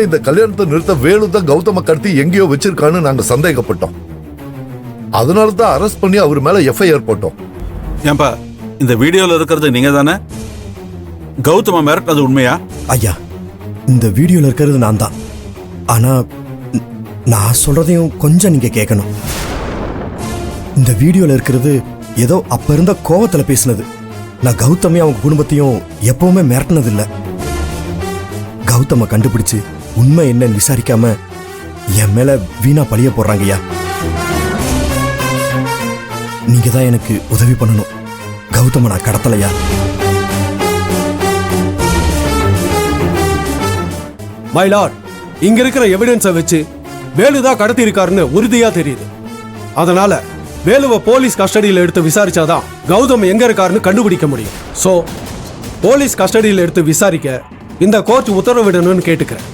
இந்த கல்யாணத்தை நிறுத்த வேலுதான் கௌதம கடத்தி எங்கேயோ வச்சிருக்கான்னு நாங்க சந்தேகப்பட்டோம். அதனாலதான் அரெஸ்ட் பண்ணி அவர் மேல எஃப்ஐஆர் போட்டோம். ஏன்பா இந்த வீடியோல இருக்கிறது நீங்க தானே? கௌதம மிரட்டது உண்மையா? ஐயா, இந்த வீடியோல இருக்கிறது நான் தான். ஆனா நான் சொல்றதையும் கொஞ்சம் நீங்க கேட்கணும். இந்த வீடியோல இருக்கிறது ஏதோ அப்ப இருந்த கோவத்துல பேசினது. நான் கௌதமையும் அவங்க குடும்பத்தையும் எப்பவுமே மிரட்டினது இல்ல. கௌதம கண்டுபிடிச்சு உண்மை என்னன்னு விசாரிக்காம என் மேல வீணா பழிய போடுறாங்கய்யா. நீங்க தான் எனக்கு உதவி பண்ணணும். கௌதம நான் கடத்தலையா? மை லார்ட், இங்க இருக்கிற எவிடன்ஸை வச்சு வேலுதான் கடத்தி இருக்காருன்னு உறுதியா தெரியுது. அதனால வேலுவை போலீஸ் கஸ்டடியில் எடுத்து விசாரிச்சாதான் கௌதம் எங்க இருக்காருன்னு கண்டுபிடிக்க முடியும். சோ போலீஸ் கஸ்டடியில் எடுத்து விசாரிக்க இந்த கோர்ட் உத்தரவிடணும்னு கேட்டுக்கிறேன்.